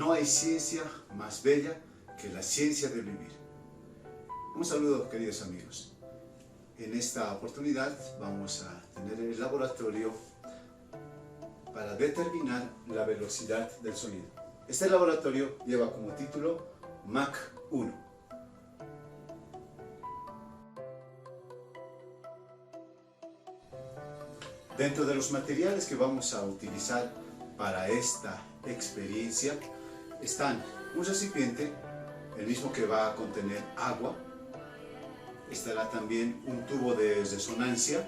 No hay ciencia más bella que la ciencia de vivir. Un saludo, queridos amigos. En esta oportunidad vamos a tener el laboratorio para determinar la velocidad del sonido. Este laboratorio lleva como título Mach 1. Dentro de los materiales que vamos a utilizar para esta experiencia están un recipiente, el mismo que va a contener agua. Estará también un tubo de resonancia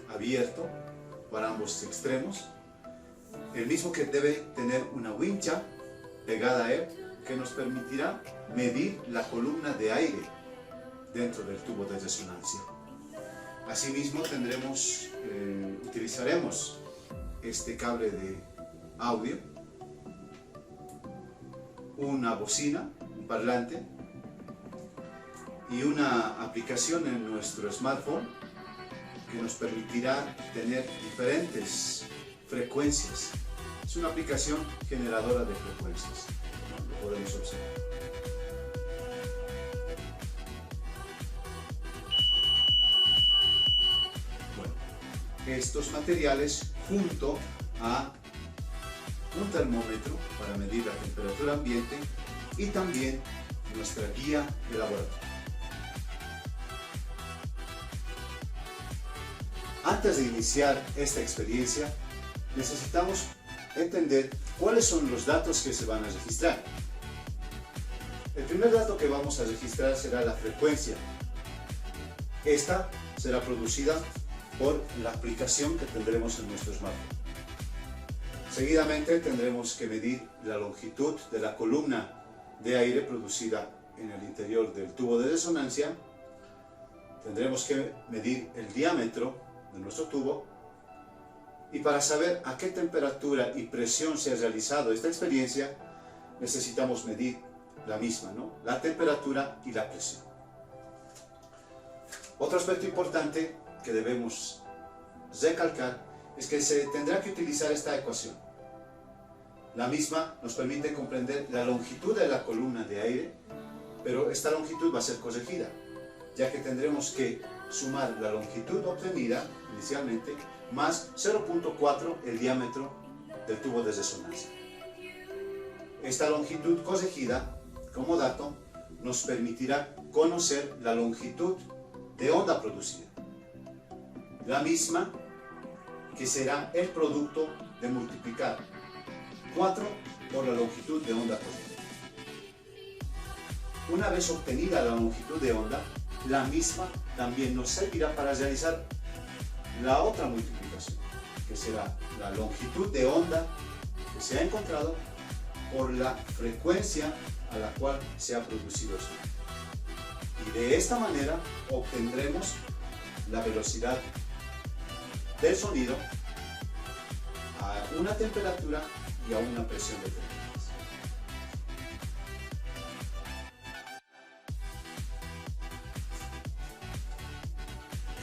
abierto para ambos extremos, el mismo que debe tener una wincha pegada a él que nos permitirá medir la columna de aire dentro del tubo de resonancia. Asimismo utilizaremos este cable de audio, una bocina, un parlante y una aplicación en nuestro smartphone que nos permitirá tener diferentes frecuencias. Es una aplicación generadora de frecuencias, lo podemos observar. Bueno, estos materiales junto a un termómetro para medir la temperatura ambiente y también nuestra guía de laboratorio. Antes de iniciar esta experiencia, necesitamos entender cuáles son los datos que se van a registrar. El primer dato que vamos a registrar será la frecuencia. Esta será producida por la aplicación que tendremos en nuestro smartphone. Seguidamente tendremos que medir la longitud de la columna de aire producida en el interior del tubo de resonancia. Tendremos que medir el diámetro de nuestro tubo, y para saber a qué temperatura y presión se ha realizado esta experiencia necesitamos medir la misma, ¿no? La temperatura y la presión. Otro aspecto importante que debemos recalcar es que se tendrá que utilizar esta ecuación. La misma nos permite comprender la longitud de la columna de aire, pero esta longitud va a ser corregida, ya que tendremos que sumar la longitud obtenida inicialmente más 0.4 el diámetro del tubo de resonancia. Esta longitud corregida, como dato, nos permitirá conocer la longitud de onda producida. La misma que será el producto de multiplicar 4 por la longitud de onda correcta. Una vez obtenida la longitud de onda, la misma también nos servirá para realizar la otra multiplicación, que será la longitud de onda que se ha encontrado por la frecuencia a la cual se ha producido el sonido. Y de esta manera obtendremos la velocidad del sonido a una temperatura y a una presión determinadas.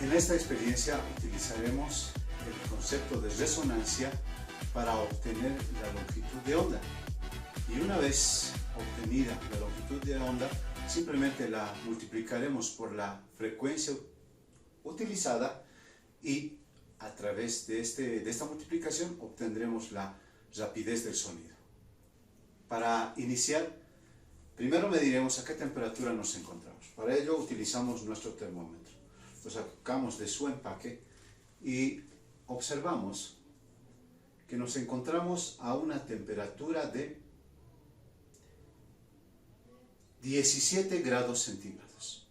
En esta experiencia utilizaremos el concepto de resonancia para obtener la longitud de onda. Y una vez obtenida la longitud de onda, simplemente la multiplicaremos por la frecuencia utilizada y a través de esta multiplicación obtendremos la rapidez del sonido. Para iniciar, primero mediremos a qué temperatura nos encontramos. Para ello utilizamos nuestro termómetro. Lo sacamos de su empaque y observamos que nos encontramos a una temperatura de 17 grados centígrados.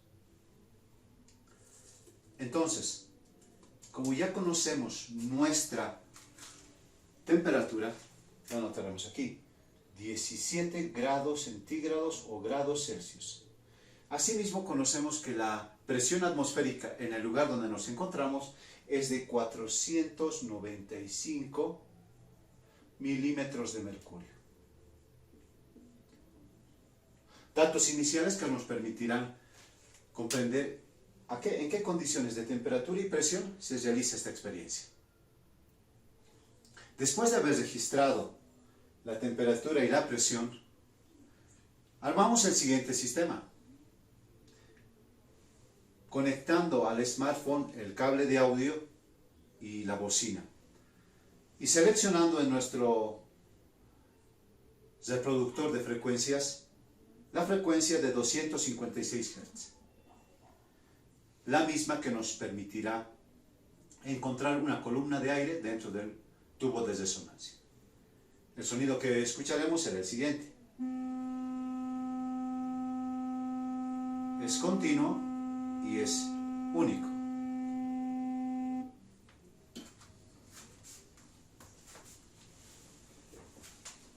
Entonces, como ya conocemos nuestra temperatura, la anotaremos aquí, 17 grados centígrados o grados Celsius. Asimismo, conocemos que la presión atmosférica en el lugar donde nos encontramos es de 495 milímetros de mercurio. Datos iniciales que nos permitirán comprender en qué condiciones de temperatura y presión se realiza esta experiencia. Después de haber registrado la temperatura y la presión, armamos el siguiente sistema. Conectando al smartphone el cable de audio y la bocina. Y seleccionando en nuestro reproductor de frecuencias la frecuencia de 256 Hz. La misma que nos permitirá encontrar una columna de aire dentro del tubo de resonancia. El sonido que escucharemos será el siguiente. Es continuo y es único.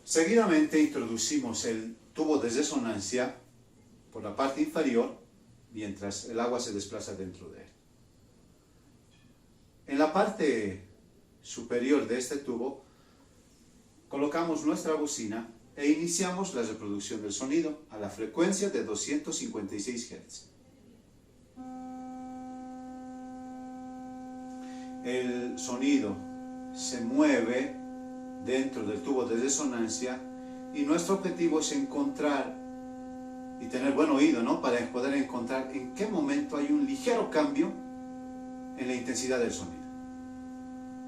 Seguidamente introducimos el tubo de resonancia por la parte inferior mientras el agua se desplaza dentro de él. En la parte superior de este tubo colocamos nuestra bocina e iniciamos la reproducción del sonido a la frecuencia de 256 Hz. El sonido se mueve dentro del tubo de resonancia y nuestro objetivo es encontrar y tener buen oído, ¿no? Para poder encontrar en qué momento hay un ligero cambio en la intensidad del sonido.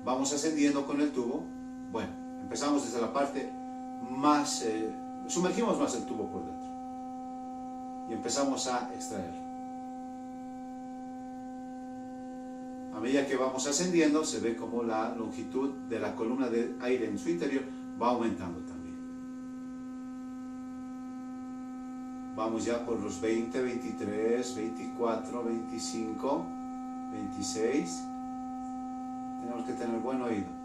Vamos ascendiendo con el tubo. Bueno, empezamos desde la parte más, sumergimos más el tubo por dentro y empezamos a extraerlo. A medida que vamos ascendiendo, se ve como la longitud de la columna de aire en su interior va aumentando también. Vamos ya por los 20, 23, 24, 25, 26. Tenemos que tener buen oído.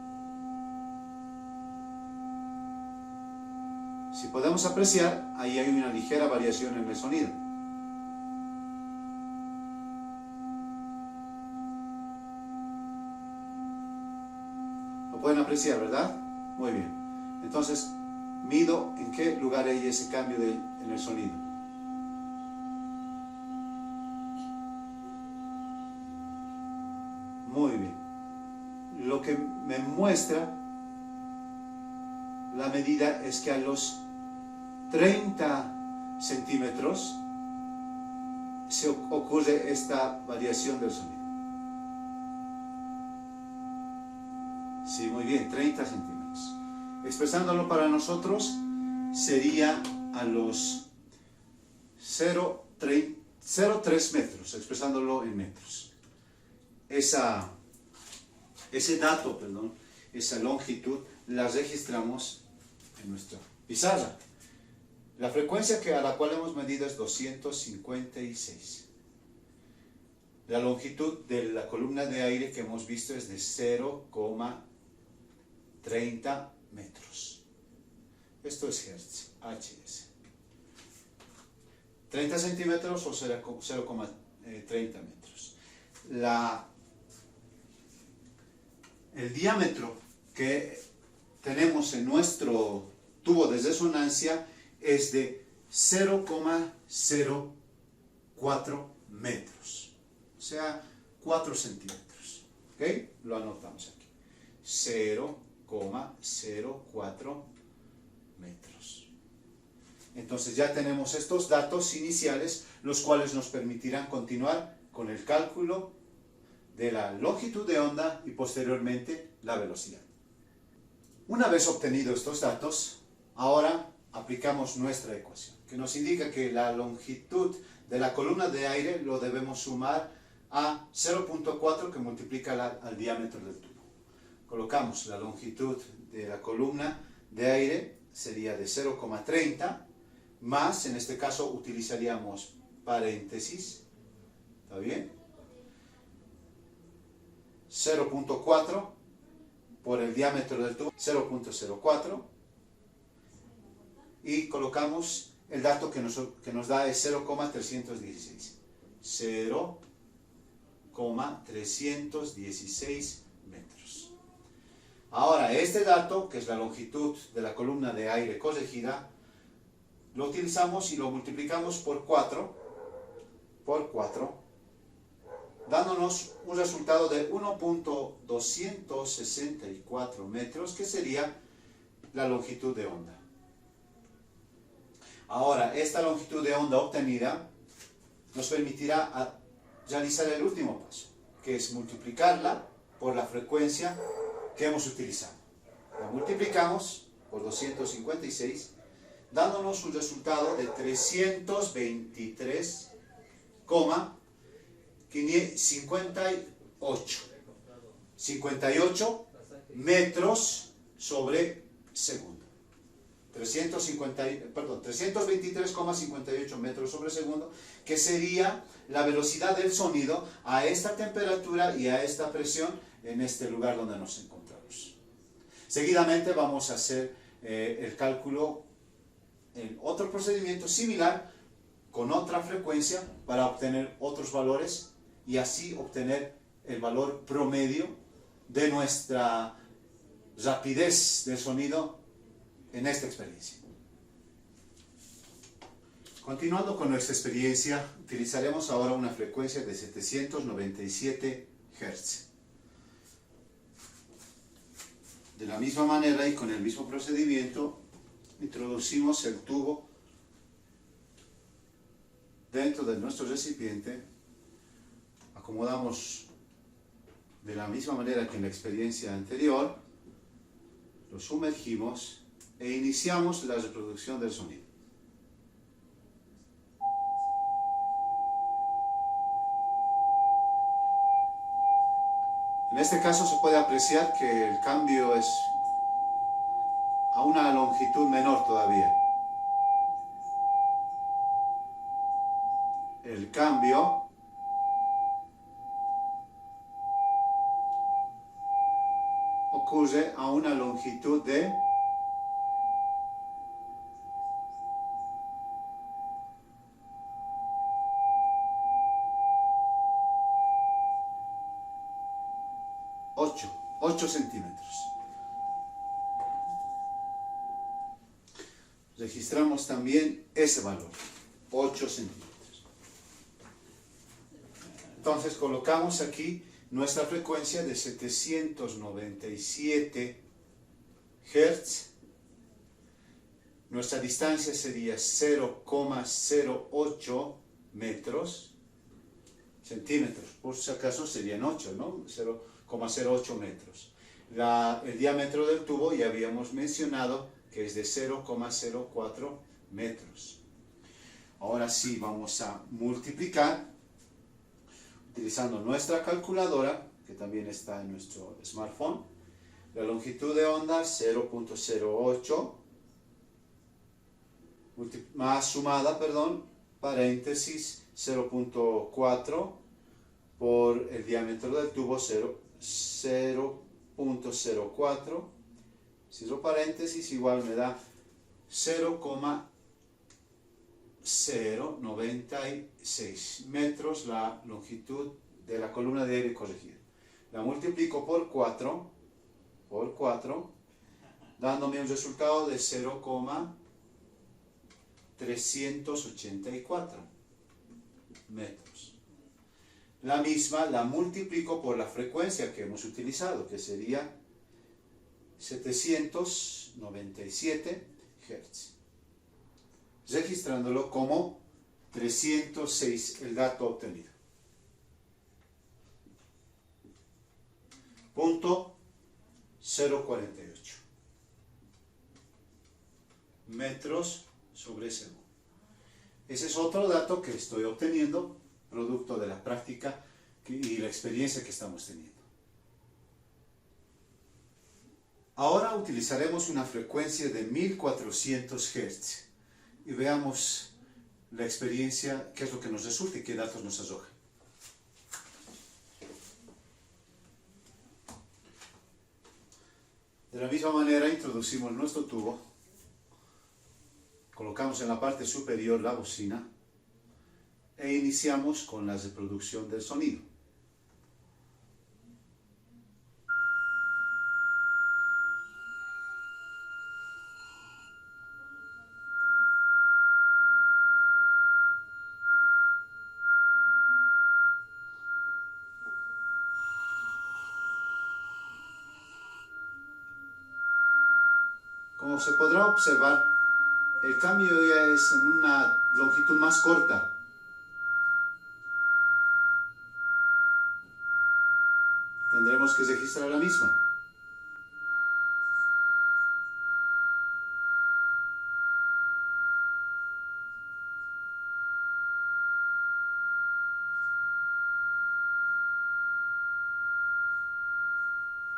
Si podemos apreciar, ahí hay una ligera variación en el sonido. Lo pueden apreciar, ¿verdad? Muy bien. Entonces, mido en qué lugar hay ese cambio en el sonido. Muy bien. Lo que me muestra la medida es que a los 30 centímetros se ocurre esta variación del sonido. Sí, muy bien, 30 centímetros. Expresándolo para nosotros sería a los 0,3 metros, expresándolo en metros. Esa longitud la registramos en nuestra pizarra. La frecuencia a la cual hemos medido es 256. La longitud de la columna de aire que hemos visto es de 0,30 metros. Esto es Hertz, HS. 30 centímetros o 0,30 metros. El diámetro que tenemos en nuestro tubo de resonancia es de 0,04 metros, o sea, 4 centímetros. ¿Ok? Lo anotamos aquí. 0,04 metros. Entonces ya tenemos estos datos iniciales, los cuales nos permitirán continuar con el cálculo de la longitud de onda y posteriormente la velocidad. Una vez obtenidos estos datos, ahora aplicamos nuestra ecuación, que nos indica que la longitud de la columna de aire lo debemos sumar a 0,4 que multiplica al diámetro del tubo. Colocamos la longitud de la columna de aire, sería de 0,30, más, en este caso utilizaríamos paréntesis, ¿está bien? 0,4 por el diámetro del tubo, 0,04, y colocamos el dato que nos da es 0,316. 0,316 metros. Ahora, este dato, que es la longitud de la columna de aire corregida, lo utilizamos y lo multiplicamos por 4, dándonos un resultado de 1,264 metros, que sería la longitud de onda. Ahora, esta longitud de onda obtenida nos permitirá realizar el último paso, que es multiplicarla por la frecuencia que hemos utilizado. La multiplicamos por 256, dándonos un resultado de 323,58 metros sobre segundo. 323,58 metros sobre segundo, que sería la velocidad del sonido a esta temperatura y a esta presión en este lugar donde nos encontramos. Seguidamente vamos a hacer el cálculo en otro procedimiento similar con otra frecuencia para obtener otros valores y así obtener el valor promedio de nuestra rapidez del sonido en esta experiencia. Continuando con nuestra experiencia, utilizaremos ahora una frecuencia de 797 Hz. De la misma manera y con el mismo procedimiento, introducimos el tubo dentro de nuestro recipiente, acomodamos de la misma manera que en la experiencia anterior, lo sumergimos e iniciamos la reproducción del sonido. En este caso se puede apreciar que el cambio es a una longitud menor todavía. El cambio ocurre a una longitud de 8 centímetros. Registramos también ese valor, 8 centímetros. Entonces colocamos aquí nuestra frecuencia de 797 Hz. Nuestra distancia sería 0,08 metros, centímetros, por si acaso serían 8, ¿no? 0,08 metros. El diámetro del tubo ya habíamos mencionado que es de 0,04 metros. Ahora sí vamos a multiplicar utilizando nuestra calculadora, que también está en nuestro smartphone. La longitud de onda 0,08 más sumada, paréntesis 0,4 por el diámetro del tubo 0,04, cierro paréntesis, igual me da 0,096 metros la longitud de la columna de aire corregida. La multiplico por 4, dándome un resultado de 0,384 metros. La misma la multiplico por la frecuencia que hemos utilizado, que sería 797 Hz, registrándolo como 306 el dato obtenido. Punto 0,48 metros sobre segundo. Ese es otro dato que estoy obteniendo producto de la práctica y la experiencia que estamos teniendo. Ahora utilizaremos una frecuencia de 1400 Hz y veamos la experiencia, qué es lo que nos resulta y qué datos nos arroja. De la misma manera introducimos nuestro tubo, colocamos en la parte superior la bocina e iniciamos con la reproducción del sonido. Como se podrá observar, el cambio ya es en una longitud más corta. Tendremos que registrar la misma.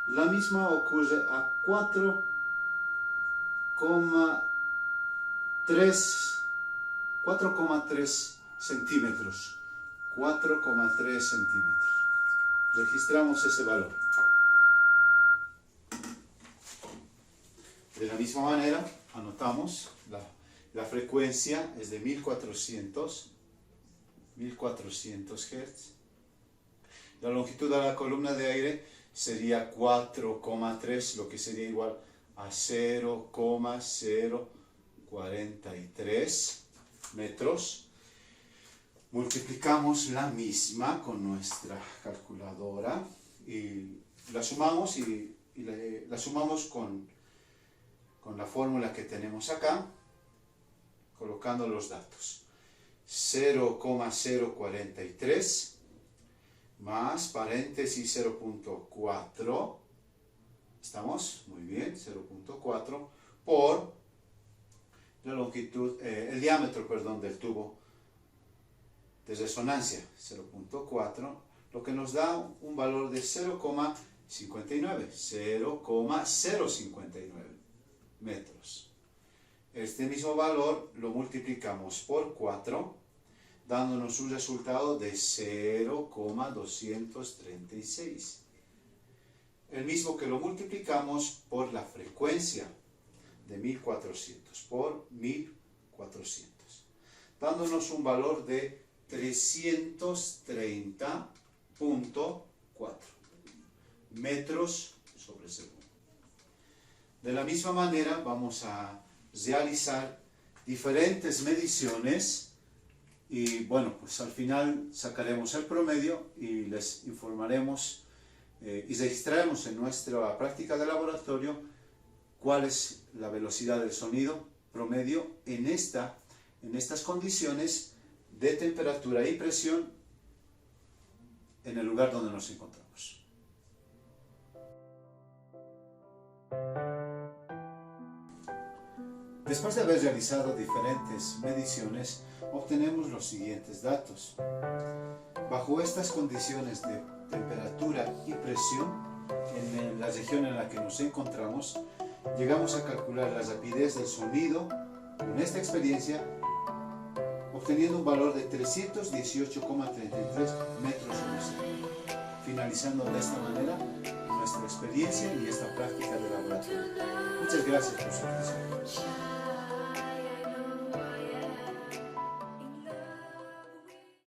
La misma ocurre a 4,3 centímetros. 4,3 centímetros. Registramos ese valor. De la misma manera, anotamos la frecuencia es de 1400 Hz. La longitud de la columna de aire sería 4,3, lo que sería igual a 0,043 metros. Multiplicamos la misma con nuestra calculadora y la sumamos la sumamos con la fórmula que tenemos acá, colocando los datos. 0,043 más paréntesis 0,4, ¿estamos? Muy bien, 0,4 por la longitud, el diámetro, perdón, del tubo de resonancia, 0,4, lo que nos da un valor de 0,059 metros. Este mismo valor lo multiplicamos por 4, dándonos un resultado de 0,236. El mismo que lo multiplicamos por la frecuencia de 1400 por 1400, dándonos un valor de 330,4 metros sobre segundo. De la misma manera vamos a realizar diferentes mediciones y bueno, pues al final sacaremos el promedio y les informaremos y registraremos en nuestra práctica de laboratorio cuál es la velocidad del sonido promedio en estas condiciones de temperatura y presión en el lugar donde nos encontramos. Después de haber realizado diferentes mediciones, obtenemos los siguientes datos. Bajo estas condiciones de temperatura y presión, en la región en la que nos encontramos, llegamos a calcular la rapidez del sonido con esta experiencia, obteniendo un valor de 318,33 metros sobre segundo. Finalizando de esta manera nuestra experiencia y esta práctica de laboratorio. Muchas gracias por su atención.